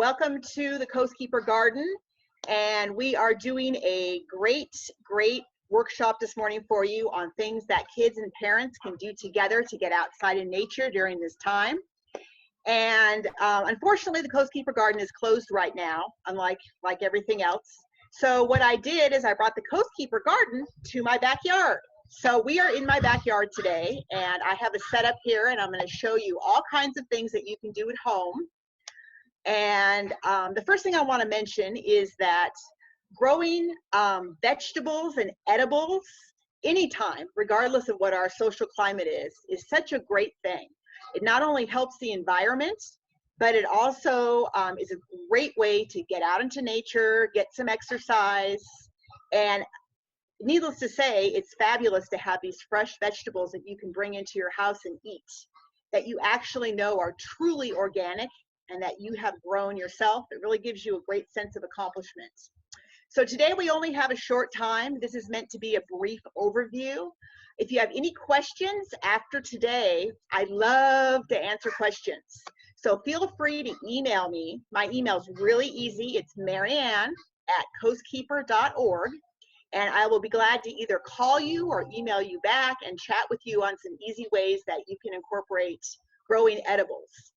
Welcome to the Coast Keeper Garden, and we are doing a great workshop this morning for you on things that kids and parents can do together to get outside in nature during this time. And unfortunately, the Coast Keeper Garden is closed right now, unlike everything else. So what I did is I brought the Coast Keeper Garden to my backyard. So we are in my backyard today, and I have a setup here, and I'm going to show you all kinds of things that you can do at home. And the first thing I want to mention is that growing vegetables and edibles anytime, regardless of what our social climate is such a great thing. It not only helps the environment, but it also is a great way to get out into nature, get some exercise, and needless to say, it's fabulous to have these fresh vegetables that you can bring into your house and eat, that you actually know are truly organic and that you have grown yourself. It really gives you a great sense of accomplishment. So today we only have a short time. This is meant to be a brief overview. If you have any questions after today, I love to answer questions. So feel free to email me. My email is really easy. It's marianne@coastkeeper.org. And I will be glad to either call you or email you back and chat with you on some easy ways that you can incorporate growing edibles.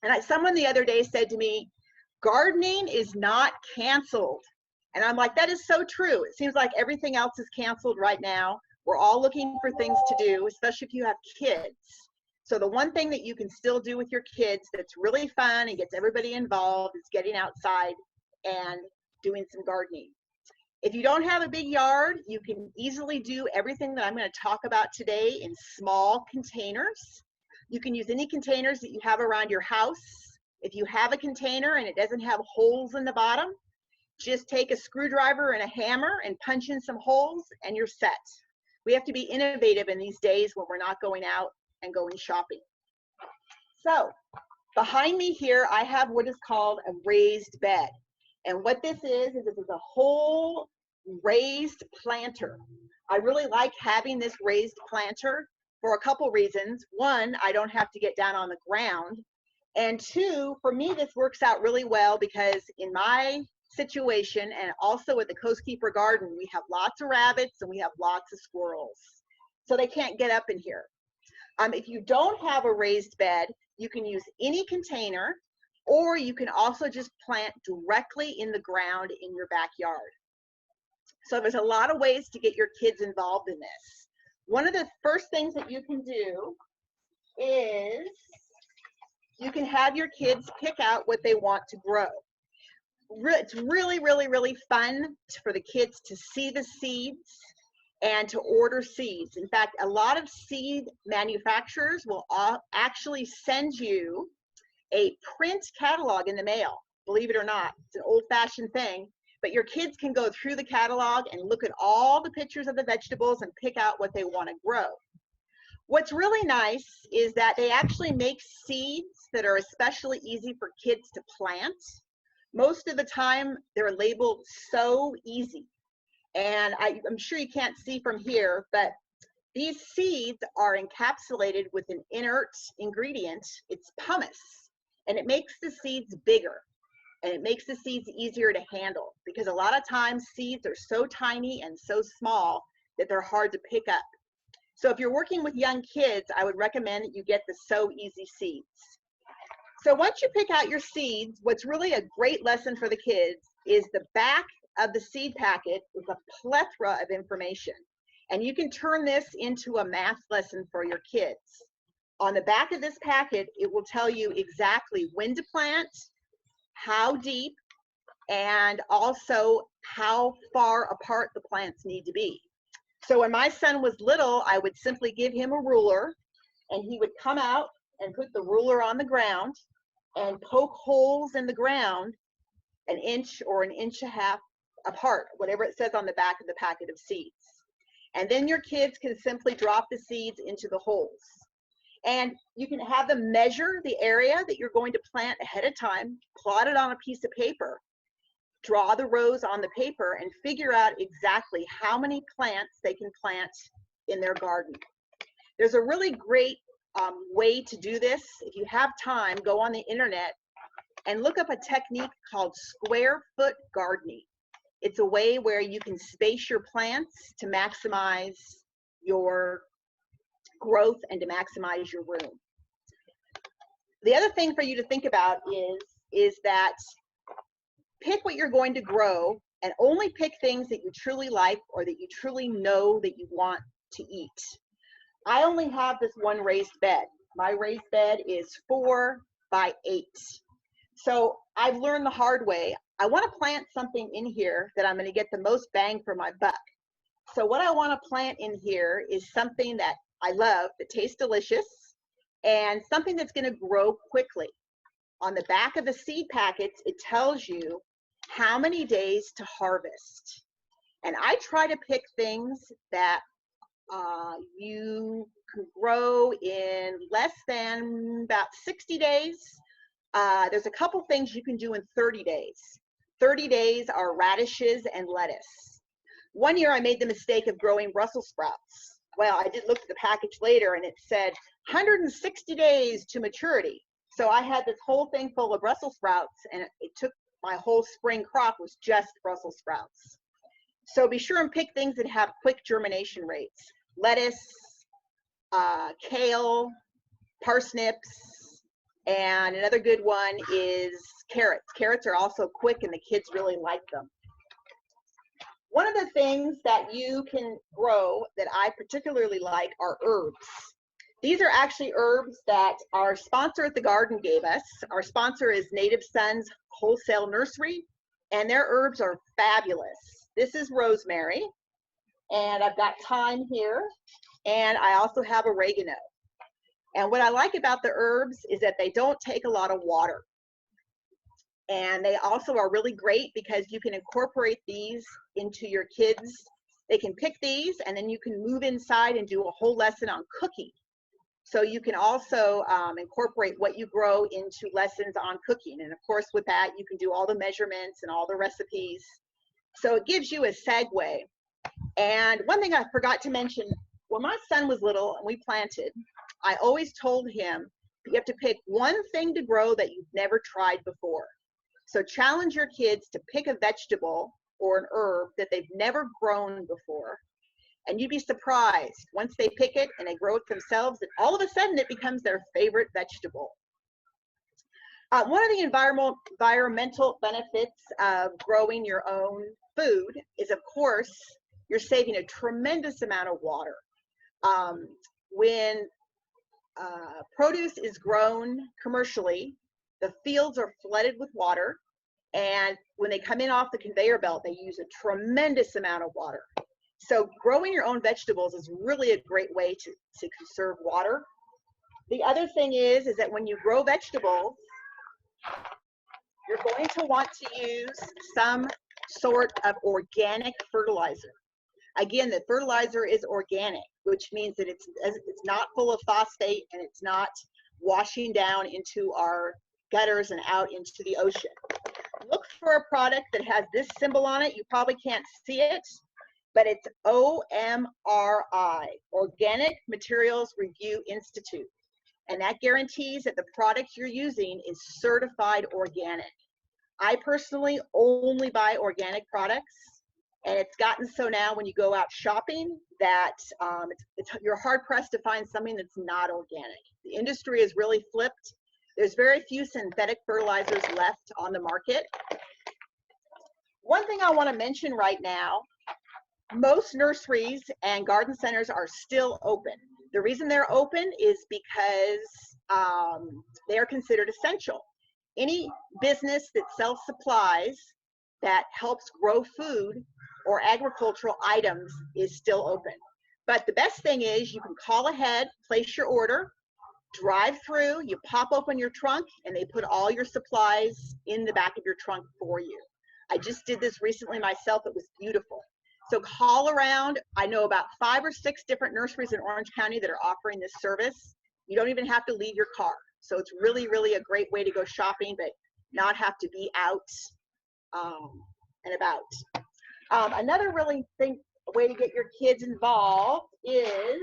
And someone the other day said to me, gardening is not canceled. And I'm like, that is so true. It seems like everything else is canceled right now. We're all looking for things to do, especially if you have kids. So the one thing that you can still do with your kids that's really fun and gets everybody involved is getting outside and doing some gardening. If you don't have a big yard, you can easily do everything that I'm going to talk about today in small containers. You can use any containers that you have around your house. If you have a container and it doesn't have holes in the bottom, just take a screwdriver and a hammer and punch in some holes and you're set. We have to be innovative in these days when we're not going out and going shopping. So behind me here, I have what is called a raised bed. And what this is a whole raised planter. I really like having this raised planter for a couple reasons. One, I don't have to get down on the ground. And two, for me, this works out really well because in my situation and also at the Coast Keeper Garden, we have lots of rabbits and we have lots of squirrels. So they can't get up in here. If you don't have a raised bed, you can use any container, or you can also just plant directly in the ground in your backyard. So there's a lot of ways to get your kids involved in this. One of the first things that you can do is you can have your kids pick out what they want to grow. It's really fun for the kids to see the seeds and to order seeds. In fact, a lot of seed manufacturers will actually send you a print catalog in the mail. Believe it or not, it's an old-fashioned thing, but your kids can go through the catalog and look at all the pictures of the vegetables and pick out what they want to grow. What's really nice is that they actually make seeds that are especially easy for kids to plant. Most of the time, they're labeled so easy. And I'm sure you can't see from here, but these seeds are encapsulated with an inert ingredient. It's pumice. And it makes the seeds bigger and it makes the seeds easier to handle because a lot of times seeds are so tiny and so small that they're hard to pick up. So if you're working with young kids, I would recommend that you get the So Easy seeds. So once you pick out your seeds, what's really a great lesson for the kids is the back of the seed packet is a plethora of information. And you can turn this into a math lesson for your kids. On the back of this packet, it will tell you exactly when to plant, how deep, and also how far apart the plants need to be. So when my son was little, I would simply give him a ruler, and he would come out and put the ruler on the ground and poke holes in the ground an inch or an inch and a half apart, whatever it says on the back of the packet of seeds. And then your kids can simply drop the seeds into the holes. And you can have them measure the area that you're going to plant ahead of time, plot it on a piece of paper, draw the rows on the paper, and figure out exactly how many plants they can plant in their garden. There's a really great way to do this. If you have time, go on the internet and look up a technique called square foot gardening. It's a way where you can space your plants to maximize your growth and to maximize your room. The other thing for you to think about is that pick what you're going to grow and only pick things that you truly like or that you truly know that you want to eat. I only have this one raised bed. My raised bed is 4 by 8. So I've learned the hard way. I want to plant something in here that I'm going to get the most bang for my buck. So what I want to plant in here is something that I love, that tastes delicious, and something that's going to grow quickly. On the back of the seed packets, it tells you how many days to harvest. And I try to pick things that you can grow in less than about 60 days. There's a couple things you can do in 30 days. 30 days are radishes and lettuce. One year I made the mistake of growing Brussels sprouts. Well, I did look at the package later and it said 160 days to maturity. So I had this whole thing full of Brussels sprouts, and it took my whole spring crop was just Brussels sprouts. So be sure and pick things that have quick germination rates. Lettuce, kale, parsnips, and another good one is carrots. Carrots are also quick and the kids really like them. One of the things that you can grow that I particularly like are herbs. These are actually herbs that our sponsor at the garden gave us. Our sponsor is Native Sons Wholesale Nursery, and their herbs are fabulous. This is rosemary, and I've got thyme here, and I also have oregano. And what I like about the herbs is that they don't take a lot of water. And they also are really great because you can incorporate these into your kids. They can pick these, and then you can move inside and do a whole lesson on cooking. So you can also incorporate what you grow into lessons on cooking. And of course, with that, you can do all the measurements and all the recipes. So it gives you a segue. And one thing I forgot to mention, when my son was little and we planted, I always told him, you have to pick one thing to grow that you've never tried before. So challenge your kids to pick a vegetable or an herb that they've never grown before. And you'd be surprised once they pick it and they grow it themselves, that all of a sudden it becomes their favorite vegetable. One of the environmental benefits of growing your own food is, of course, you're saving a tremendous amount of water. When produce is grown commercially, the fields are flooded with water, and when they come in off the conveyor belt, they use a tremendous amount of water. So growing your own vegetables is really a great way to conserve water. The other thing is that when you grow vegetables, you're going to want to use some sort of organic fertilizer. Again, the fertilizer is organic, which means that it's not full of phosphate and it's not washing down into our gutters and out into the ocean. Look for a product that has this symbol on it. You probably can't see it, but it's OMRI, Organic Materials Review Institute. And that guarantees that the product you're using is certified organic. I personally only buy organic products, and it's gotten so now when you go out shopping that you're hard-pressed to find something that's not organic. The industry has really flipped. There's very few synthetic fertilizers left on the market. One thing I want to mention right now, most nurseries and garden centers are still open. The reason they're open is because they are considered essential. Any business that sells supplies that helps grow food or agricultural items is still open. But the best thing is you can call ahead, place your order, drive through, you pop open your trunk, and they put all your supplies in the back of your trunk for you. I just did this recently myself. It was beautiful. So call around. I know about 5 or 6 different nurseries in Orange County that are offering this service. You don't even have to leave your car. So it's really, really a great way to go shopping, but not have to be out and about. Another really way to get your kids involved is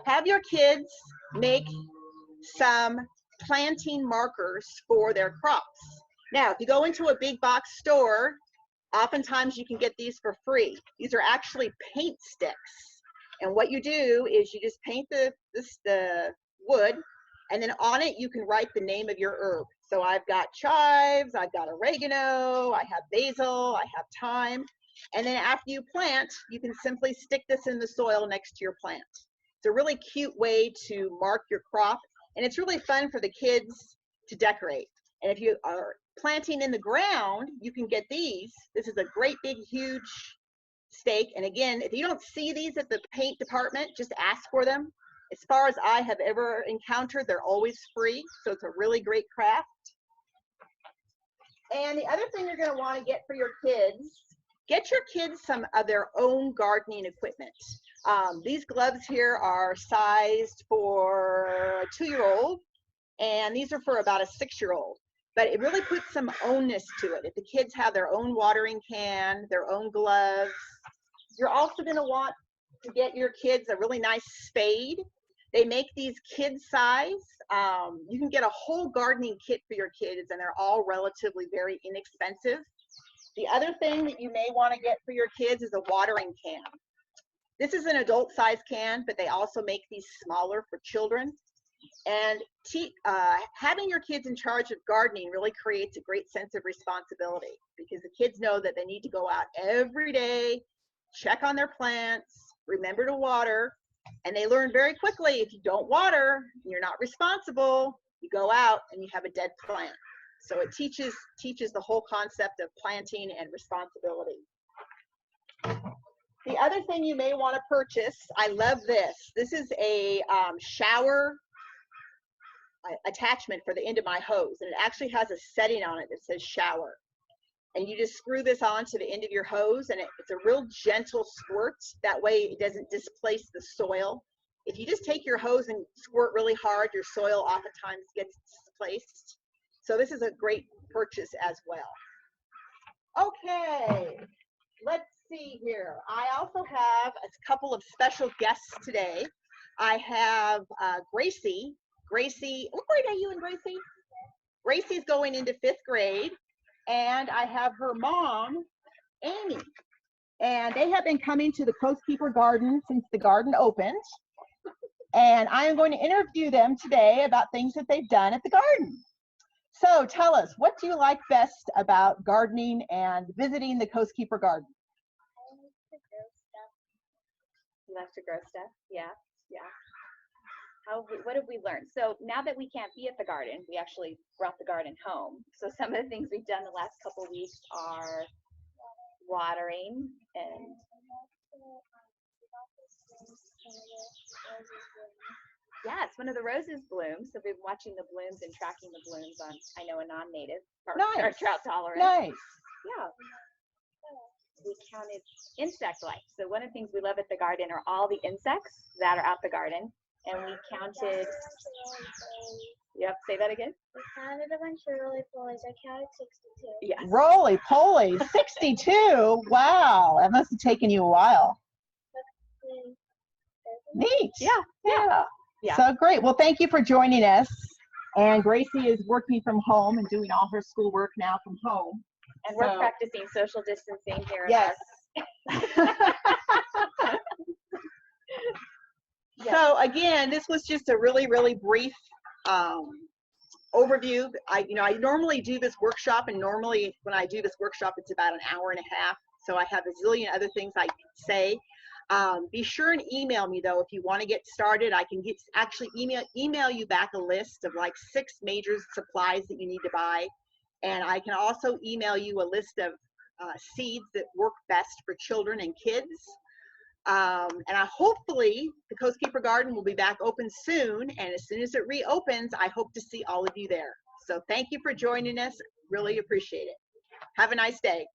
have your kids make some planting markers for their crops. Now, if you go into a big box store, oftentimes you can get these for free. These are actually paint sticks. And what you do is you just paint the wood, and then on it you can write the name of your herb. So I've got chives, I've got oregano, I have basil, I have thyme. And then after you plant, you can simply stick this in the soil next to your plant. It's a really cute way to mark your crop, and it's really fun for the kids to decorate. And if you are planting in the ground, you can get these. This is a great big huge stake. And again, if you don't see these at the paint department, just ask for them. As far as I have ever encountered, they're always free. So it's a really great craft. And the other thing you're going to want to get for your kids, get your kids some of their own gardening equipment. These gloves here are sized for a 2-year-old, and these are for about a 6-year-old. But it really puts some ownness to it. If the kids have their own watering can, their own gloves, you're also going to want to get your kids a really nice spade. They make these kid size. You can get a whole gardening kit for your kids, and they're all relatively very inexpensive. The other thing that you may want to get for your kids is a watering can. This is an adult size can, but they also make these smaller for children. And having your kids in charge of gardening really creates a great sense of responsibility, because the kids know that they need to go out every day, check on their plants, remember to water, and they learn very quickly, if you don't water, you're not responsible, you go out and you have a dead plant. So it teaches the whole concept of planting and responsibility. The other thing you may want to purchase, I love this. This is a shower attachment for the end of my hose, and it actually has a setting on it that says shower. And you just screw this on to the end of your hose, and it's a real gentle squirt. That way it doesn't displace the soil. If you just take your hose and squirt really hard, your soil oftentimes gets displaced. So this is a great purchase as well. Okay, let's see here. I also have a couple of special guests today. I have Gracie. Gracie, what grade are you in, Gracie? Gracie's going into 5th grade, and I have her mom, Amy. And they have been coming to the Coast Keeper Garden since the garden opened. And I am going to interview them today about things that they've done at the garden. So tell us, what do you like best about gardening and visiting the Coast Keeper Garden? I like to grow stuff. You like to grow stuff? Yeah, yeah. What have we learned? So now that we can't be at the garden, we actually brought the garden home. So some of the things we've done the last couple of weeks are watering and yes, one of the roses blooms. So we've been watching the blooms and tracking the blooms on, I know, a non-native, our drought tolerant. Nice. Yeah. We counted insect life. So one of the things we love at the garden are all the insects that are out the garden. And we counted, you have to say that again? We counted a bunch of roly-polies. I counted 62. Yes. Roly-poly, 62. Wow, that must have taken you a while. Neat. Yeah. So great. Well, thank you for joining us. And Gracie is working from home and doing all her schoolwork now from home. And we're practicing social distancing here. Yes. So again, this was just a really, really brief overview. I normally do this workshop, and normally when I do this workshop, it's about an hour and a half. So I have a zillion other things I can say. Be sure and email me though if you want to get started. I can actually email you back a list of like 6 major supplies that you need to buy, and I can also email you a list of seeds that work best for children and kids. And hopefully the Coast Keeper Garden will be back open soon, and as soon as it reopens, I hope to see all of you there. So thank you for joining us. Really appreciate it. Have a nice day.